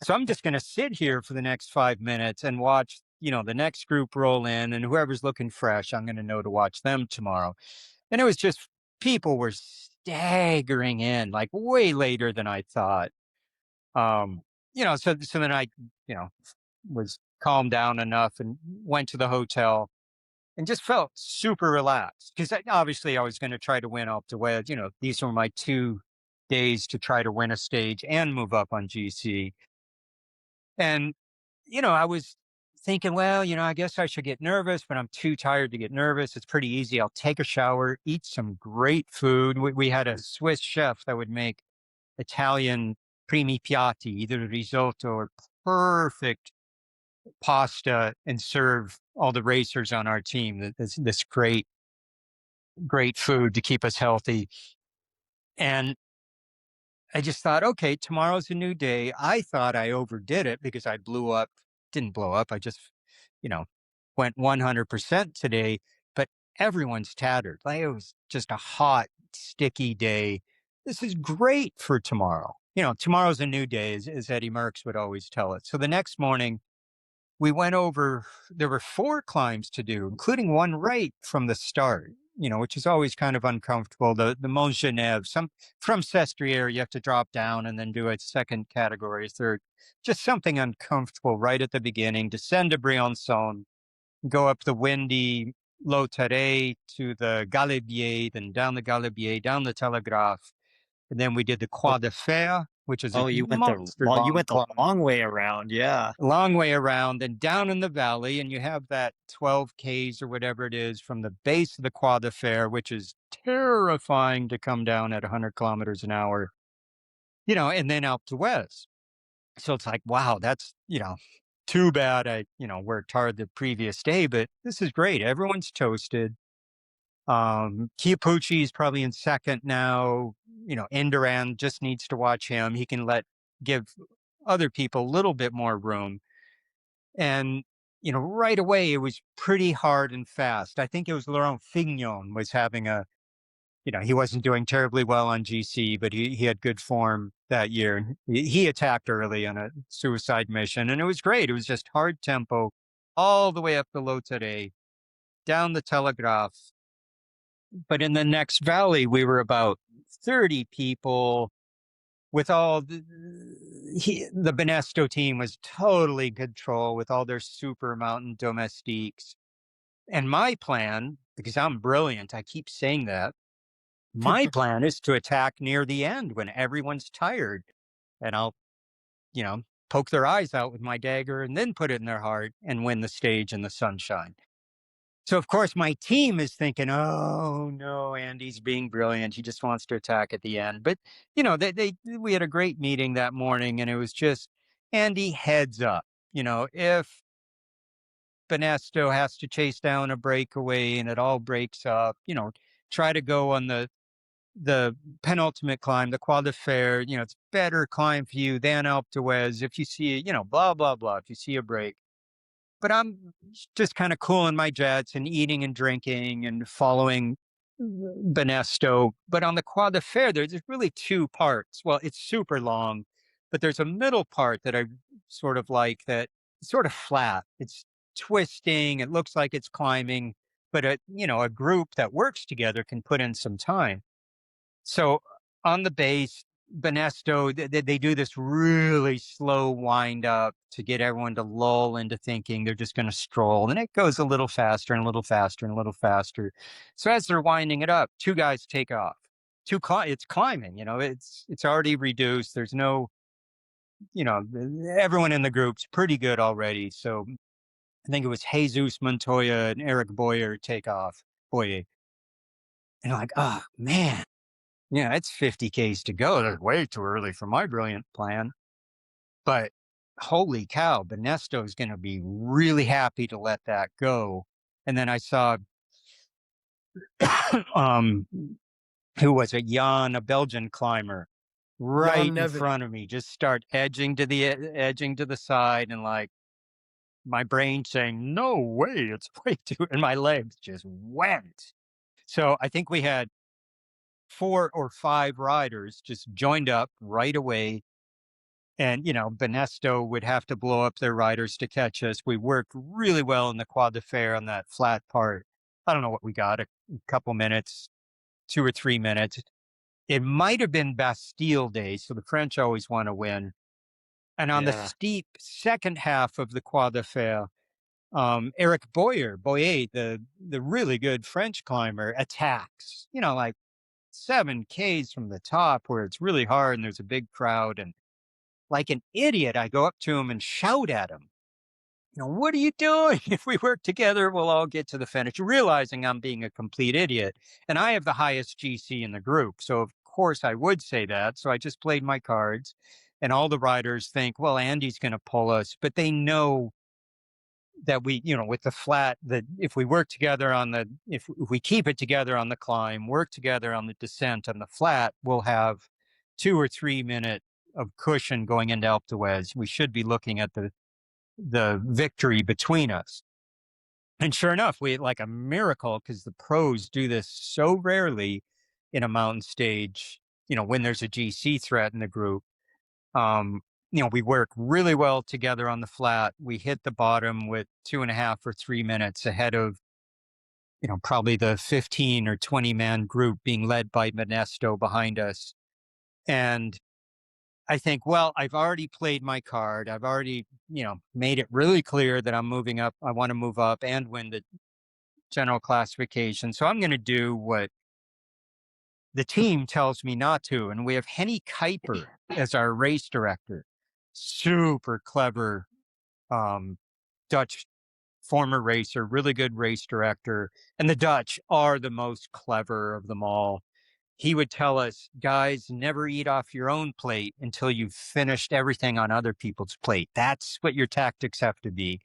So I'm just going to sit here for the next 5 minutes and watch, the next group roll in, and whoever's looking fresh, I'm going to know to watch them tomorrow. And it was just, people were staggering in like way later than I thought. So then I, was calmed down enough and went to the hotel and just felt super relaxed because obviously I was going to try to win Alpe d'Huez. These were my 2 days to try to win a stage and move up on GC. And, I was thinking, well, I guess I should get nervous, but I'm too tired to get nervous. It's pretty easy. I'll take a shower, eat some great food. We had a Swiss chef that would make Italian primi piatti, either risotto or perfect pasta, and serve all the racers on our team this great, great food to keep us healthy. And I just thought, okay, tomorrow's a new day. I thought I overdid it because I didn't blow up. I just, went 100% today, but everyone's tattered. Like, it was just a hot, sticky day. This is great for tomorrow. Tomorrow's a new day, as Eddie Merckx would always tell it. So the next morning, we went over, there were 4 climbs to do, including one right from the start, which is always kind of uncomfortable. The Mont Genève, from Sestriere, you have to drop down and then do a second category, third, just something uncomfortable right at the beginning. Descend to Briançon, go up the windy Lautaret to the Galibier, then down the Galibier, down the Telegraphe. And then we did the Croix de Fer, which is a You went monster long the climb. long way around. Yeah. Long way around and down in the valley. And you have that 12 Ks or whatever it is from the base of the Croix de Fer, which is terrifying to come down at 100 kilometers an hour, and then Alpe d'Huez. So it's like, wow, that's, too bad I, worked hard the previous day, but this is great. Everyone's toasted. Chiappucci is probably in second now. Indurain just needs to watch him. He can give other people a little bit more room. And right away, it was pretty hard and fast. I think it was Laurent Fignon was having he wasn't doing terribly well on GC, but he had good form that year. And he attacked early on a suicide mission, and it was great. It was just hard tempo all the way up the Lotere, down the Telegraph. But in the next valley, we were about 30 people with all the Benesto team was totally in control with all their super mountain domestiques. And my plan, because I'm brilliant, I keep saying that, my plan is to attack near the end when everyone's tired. And I'll, you know, poke their eyes out with my dagger and then put it in their heart and win the stage in the sunshine. So, of course, my team is thinking, oh, no, Andy's being brilliant. He just wants to attack at the end. But, we had a great meeting that morning, and it was just, Andy, heads up. If Benesto has to chase down a breakaway and it all breaks up, try to go on the penultimate climb, the Croix de Fer. It's better climb for you than Alpe d'Huez. If you see, blah, blah, blah, if you see a break. But I'm just kind of cooling my jets and eating and drinking and following Benesto. But on the Croix de Fer, there's really two parts. Well, it's super long, but there's a middle part that I sort of like that sort of flat. It's twisting. It looks like it's climbing, but a group that works together can put in some time. So on the base, Benesto, they do this really slow wind up to get everyone to lull into thinking they're just going to stroll. And it goes a little faster and a little faster and a little faster. So as they're winding it up, two guys take off. It's climbing, it's already reduced. There's no, everyone in the group's pretty good already. So I think it was Jesus Montoya and Eric Boyer take off. Boyer. And I'm like, oh, man. Yeah, it's 50 Ks to go. That's way too early for my brilliant plan. But holy cow, Benesto is going to be really happy to let that go. And then I saw, who was it? Jan, a Belgian climber, right Jan in Neven. front of me, just start edging to the side, and like my brain saying, "No way, it's way too," and my legs just went. So I think we had 4 or 5 riders just joined up right away. And, Benesto would have to blow up their riders to catch us. We worked really well in the Croix de Fer on that flat part. I don't know what we got, a couple minutes, 2 or 3 minutes. It might have been Bastille Day, so the French always want to win. And on the steep second half of the Croix de Fer, Eric Boyer, the really good French climber, attacks, like 7 Ks from the top where it's really hard and there's a big crowd. And like an idiot, I go up to him and shout at him, what are you doing? If we work together, we'll all get to the finish, realizing I'm being a complete idiot. And I have the highest GC in the group. So of course I would say that. So I just played my cards, and all the riders think, well, Andy's going to pull us, but they know that we, with the flat, that if we work together if we keep it together on the climb, work together on the descent on the flat, we'll have 2 or 3 minute of cushion going into Alpe d'Huez. We should be looking at the victory between us. And sure enough, we had like a miracle, because the pros do this so rarely in a mountain stage, when there's a GC threat in the group. We work really well together on the flat. We hit the bottom with 2.5 or 3 minutes ahead of, probably the 15 or 20 man group being led by Benesto behind us. And I think, well, I've already played my card. I've already, made it really clear that I'm moving up. I want to move up and win the general classification. So I'm going to do what the team tells me not to. And we have Henny Kuiper as our race director. Super clever Dutch former racer, really good race director. And the Dutch are the most clever of them all. He would tell us, guys, never eat off your own plate until you've finished everything on other people's plate. That's what your tactics have to be.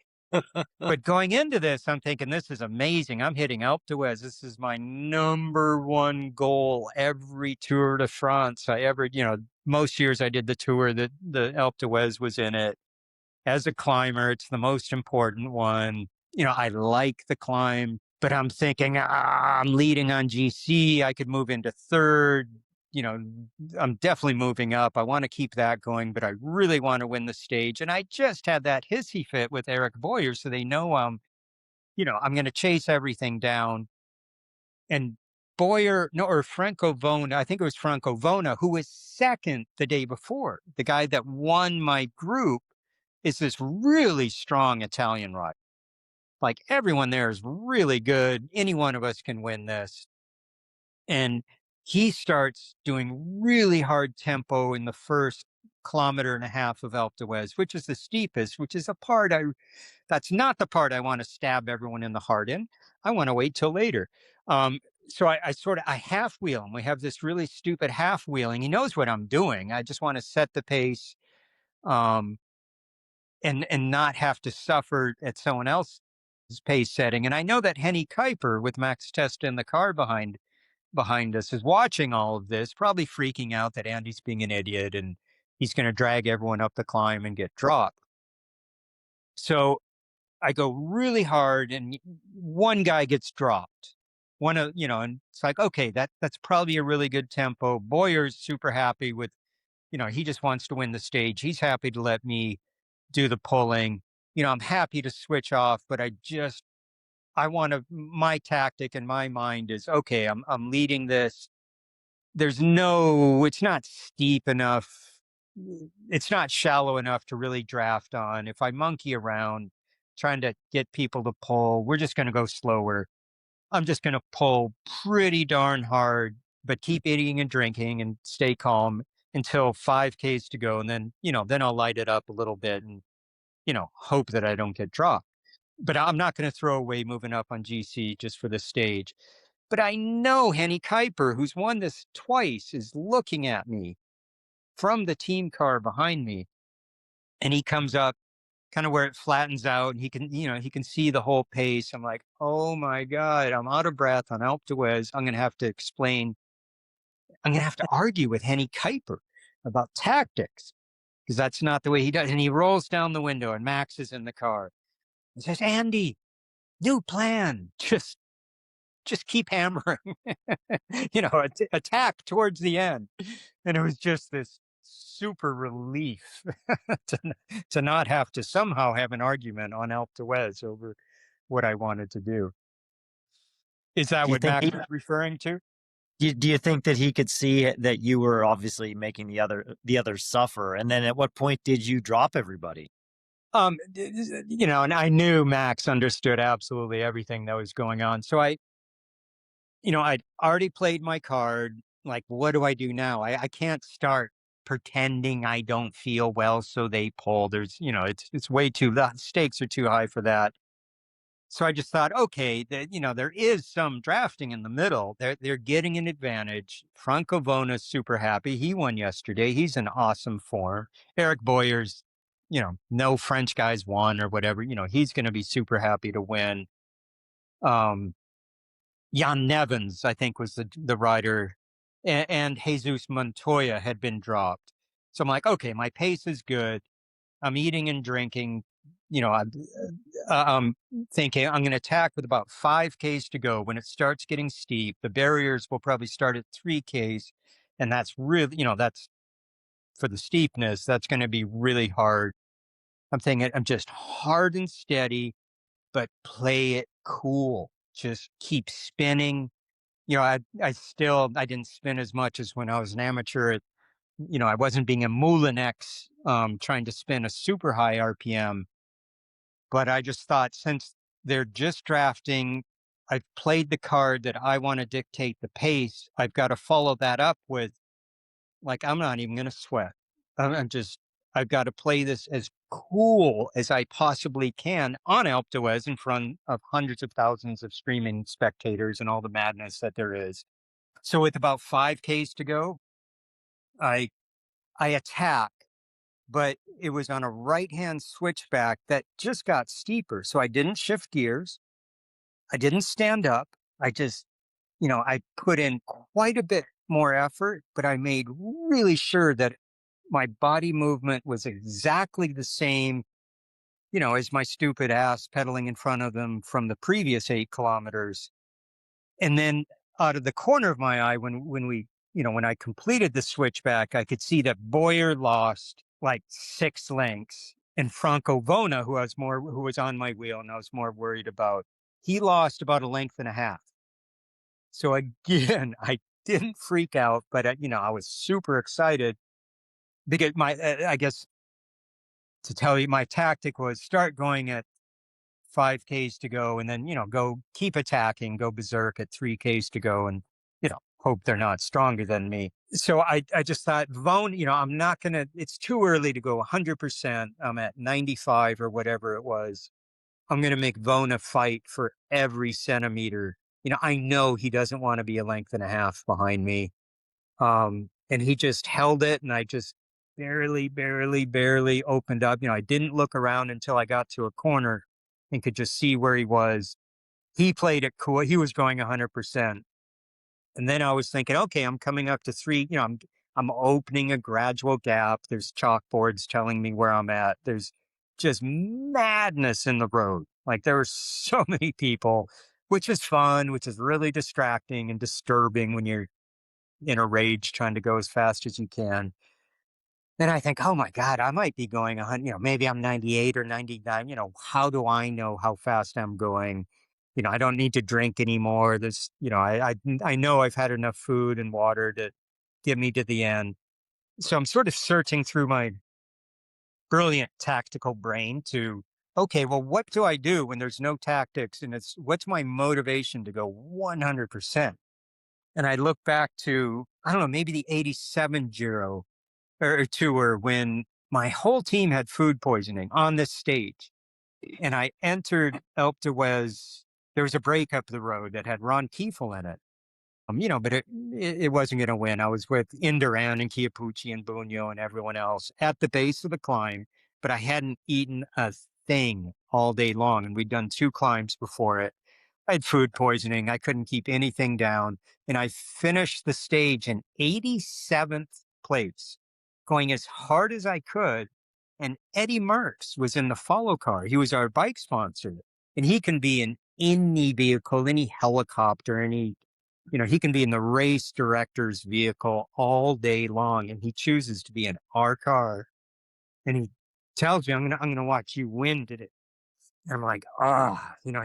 But going into this, I'm thinking, this is amazing. I'm hitting Alpe d'Huez. This is my number one goal every Tour de France I ever, most years I did the tour that the Alpe d'Huez was in it. as a climber, it's the most important one. I like the climb, but I'm thinking, I'm leading on GC. I could move into third. I'm definitely moving up. I want to keep that going, but I really want to win the stage. And I just had that hissy fit with Eric Boyer, so they know I'm going to chase everything down. And Boyer, no, or Franco Vona, I think it was Franco Vona, who was second the day before. The guy that won my group is this really strong Italian rider. Like, everyone there is really good. Any one of us can win this. And he starts doing really hard tempo in the first kilometer and a half of Alpe d'Huez, which is the steepest, which is a part that's not the part I want to stab everyone in the heart in. I want to wait till later. So I half wheel him. We have this really stupid half wheeling. He knows what I'm doing. I just want to set the pace, and not have to suffer at someone else's pace setting. And I know that Henny Kuiper with Max Testa in the car behind us is watching all of this, probably freaking out that Andy's being an idiot and he's going to drag everyone up the climb and get dropped. So I go really hard and one guy gets dropped. And it's like, okay, that's probably a really good tempo. Boyer's super happy with, he just wants to win the stage. He's happy to let me do the pulling. I'm happy to switch off, but my tactic in my mind is, okay, I'm leading this. It's not steep enough. It's not shallow enough to really draft on. If I monkey around trying to get people to pull, we're just going to go slower. I'm just going to pull pretty darn hard, but keep eating and drinking and stay calm until 5Ks to go. And then I'll light it up a little bit and, hope that I don't get dropped. But I'm not going to throw away moving up on GC just for the stage. But I know Henny Kuiper, who's won this twice, is looking at me from the team car behind me. And he comes up kind of where it flattens out and he can see the whole pace. I'm like, oh my God, I'm out of breath on Alpe d'Huez. I'm going to have to argue with Henny Kuiper about tactics because that's not the way he does. And he rolls down the window and Max is in the car and says, Andy, new plan. Just keep hammering, attack towards the end. And it was just this super relief to not have to somehow have an argument on Alpe d'Huez over what I wanted to do. Is that Do you what think Max was referring to? do you think that he could see that you were obviously making the others suffer? And then at what point did you drop everybody? And I knew Max understood absolutely everything that was going on. So I'd already played my card. Like, what do I do now? I can't start pretending I don't feel well, so they pull. There's, it's way the stakes are too high for that. So I just thought, okay, there is some drafting in the middle. They're getting an advantage. Franco Vona's super happy. He won yesterday. He's in awesome form. Eric Boyer's, no French guys won or whatever. He's going to be super happy to win. Jan Nevens, I think, was the rider, and Jesus Montoya had been dropped. So I'm like, okay, my pace is good. I'm eating and drinking. I'm thinking I'm going to attack with about 5Ks to go. When it starts getting steep, the barriers will probably start at 3Ks. And that's really, that's for the steepness, that's going to be really hard. I'm thinking I'm just hard and steady, but play it cool. Just keep spinning. I didn't spin as much as when I was an amateur. I wasn't being a Moulinex, trying to spin a super high RPM. But I just thought, since they're just drafting, I've played the card that I want to dictate the pace. I've got to follow that up with, like, I'm not even going to sweat. I've got to play this as cool as I possibly can on Alpe d'Huez in front of hundreds of thousands of streaming spectators and all the madness that there is. So with about 5Ks to go, I attack, but it was on a right-hand switchback that just got steeper. So I didn't shift gears. I didn't stand up. I just, I put in quite a bit more effort, but I made really sure that my body movement was exactly the same as my stupid ass pedaling in front of them from the previous 8 kilometers. And then out of the corner of my eye, when I completed the switchback, I could see that Boyer lost like 6 lengths, and Franco Vona, who was on my wheel and I was more worried about, he lost about a length and a half. So again, I didn't freak out, but I was super excited because I guess to tell you, my tactic was start going at 5Ks to go, and then, go keep attacking, go berserk at 3Ks to go, and, hope they're not stronger than me. So I just thought, Vone, I'm not going to, it's too early to go 100%. I'm at 95 or whatever it was. I'm going to make Vona fight for every centimeter. I know he doesn't want to be a length and a half behind me. And he just held it, and I just barely opened up. I didn't look around until I got to a corner and could just see where he was. He played it cool. He was going 100%. And then I was thinking, okay, I'm coming up to 3. I'm opening a gradual gap. There's chalkboards telling me where I'm at. There's just madness in the road. Like, there were so many people, which is fun, which is really distracting and disturbing when you're in a rage trying to go as fast as you can. Then I think, oh my God, I might be going 100, maybe I'm 98 or 99. How do I know how fast I'm going? I don't need to drink anymore. I know I've had enough food and water to get me to the end. So I'm sort of searching through my brilliant tactical brain to, okay, well, what do I do when there's no tactics, and what's my motivation to go 100%? And I look back to, I don't know, maybe the 87 Giro or tour, when my whole team had food poisoning on this stage. And I entered Alpe d'Huez. There was a break up the road that had Ron Kiefel in it. But it wasn't going to win. I was with Induran and Chiappucci and Bugno and everyone else at the base of the climb, but I hadn't eaten a thing all day long. And we'd done 2 climbs before it. I had food poisoning. I couldn't keep anything down. And I finished the stage in 87th place, going as hard as I could. And Eddie Merckx was in the follow car. He was our bike sponsor. And he can be in any vehicle, any helicopter, he can be in the race director's vehicle all day long. And he chooses to be in our car. And he tells me, I'm gonna watch you win today. And I'm like,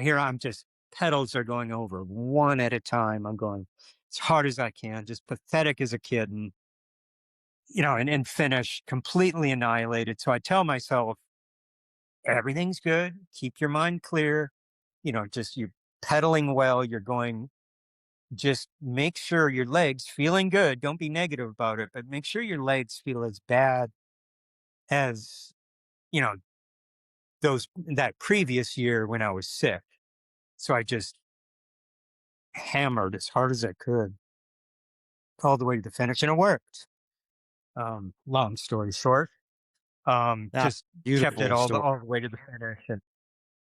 here I'm just, pedals are going over one at a time. I'm going as hard as I can, just pathetic as a kid, and finish completely annihilated. So I tell myself, everything's good. Keep your mind clear. Just you pedaling well. You're going, just make sure your legs feeling good. Don't be negative about it, but make sure your legs feel as bad as, you know, that previous year when I was sick. So I just hammered as hard as I could all the way to the finish, and it worked. Long story short, just kept it Beautiful story. all the way to the finish,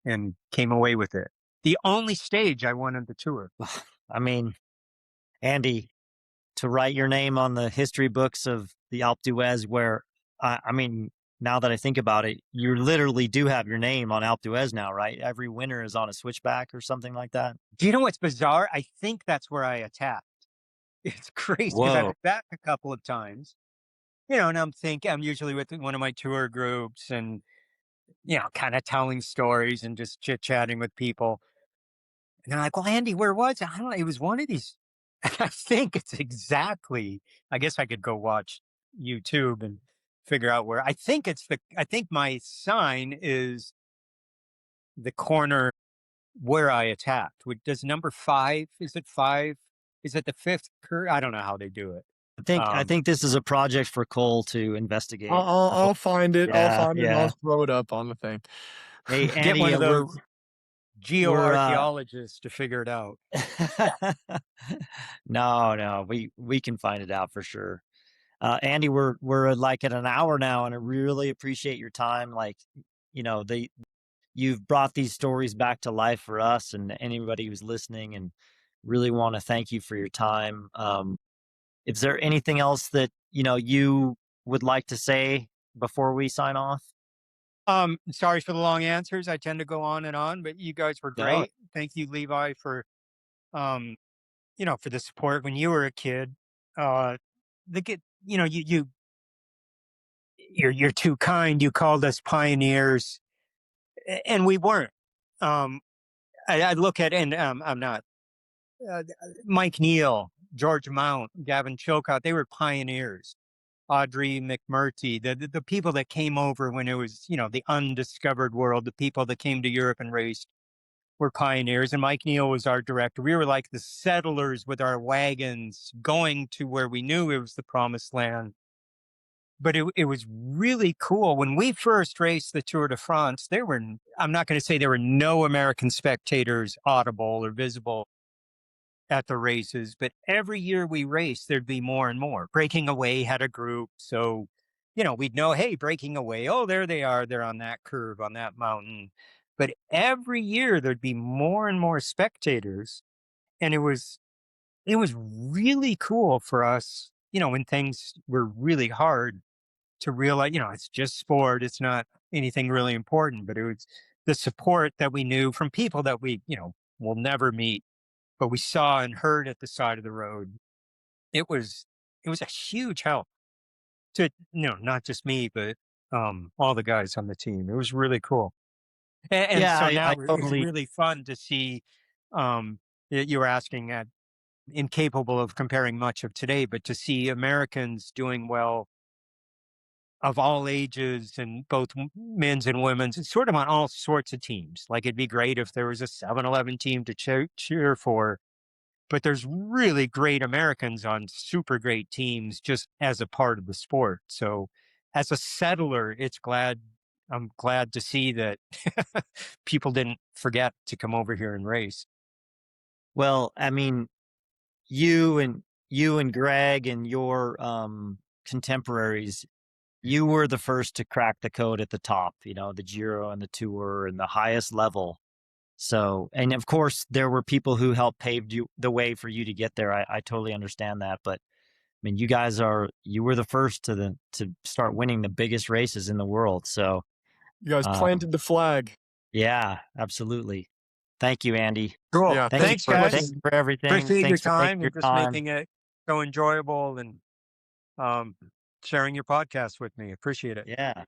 and came away with it. The only stage I won on the tour. I mean, Andy, to write your name on the history books of the Alpe d'Huez, where, I mean, now that I think about it, you literally do have your name on Alpe d'Huez now, right? Every winner is on a switchback or something like that. Do you know what's bizarre? I think that's where I attacked. It's crazy because I've Whoa. been back a couple of times, and I'm usually with one of my tour groups, and, kind of telling stories and just chit chatting with people. And they're like, well, Andy, where was it? I don't know. It was one of these. I think it's exactly, I guess I could go watch YouTube and figure out where. I think my sign is the corner where I attacked. Does number 5, is it 5? Is it the 5th curve? I don't know how they do it. I think this is a project for Cole to investigate. I'll find it. I'll find it. And Yeah. I'll throw it up on the thing. Hey, Get Andy, one of those we're geoarchaeologists to figure it out. no, we can find it out for sure. Andy, we're like at an hour now, and I really appreciate your time. Like, you've brought these stories back to life for us and anybody who's listening, and really want to thank you for your time. Is there anything else that, you would like to say before we sign off? Sorry for the long answers. I tend to go on and on, but you guys were No. great. Thank you, Levi, for um, for the support when you were a kid. Uh, the get, you're too kind. You called us pioneers, and we weren't. Um, I look at, and I'm not. Mike Neal, George Mount, Gavin Chilcott, they were pioneers. Audrey McMurtry, the people that came over when it was, the undiscovered world, the people that came to Europe and raced were pioneers. And Mike Neal was our director. We were like the settlers with our wagons going to where we knew it was the promised land. But it was really cool. When we first raced the Tour de France, I'm not going to say there were no American spectators audible or visible at the races, but every year we raced, there'd be more and more. Breaking Away had a group. So, we'd know, hey, Breaking Away, oh, there they are. They're on that curve, on that mountain. But every year there'd be more and more spectators. And it was really cool for us, when things were really hard to realize, it's just sport. It's not anything really important, but it was the support that we knew from people that we, will never meet, but we saw and heard at the side of the road. It was it was a huge help to, not just me, but all the guys on the team. It was really cool. And Yeah, so I now it's totally. really fun to see. You were asking, incapable of comparing much of today, but to see Americans doing well of all ages and both men's and women's, it's sort of on all sorts of teams. Like it'd be great if there was a 7-Eleven team to cheer for, but there's really great Americans on super great teams just as a part of the sport. So as a settler, I'm glad to see that people didn't forget to come over here and race. Well, I mean, you and Greg and your contemporaries, you were the first to crack the code at the top, the Giro and the Tour and the highest level. So, and of course, there were people who helped pave the way for you to get there. I totally understand that. But I mean, you were the first to start winning the biggest races in the world. So, You guys um, planted the flag. yeah, absolutely. Thank you, Andy. Cool. Yeah, Thank thank you you Thanks, so for much. thank guys. you for everything. Appreciate your Thanks for taking time your and just time. making it so enjoyable and um, sharing your podcast with me. Appreciate it. Yeah.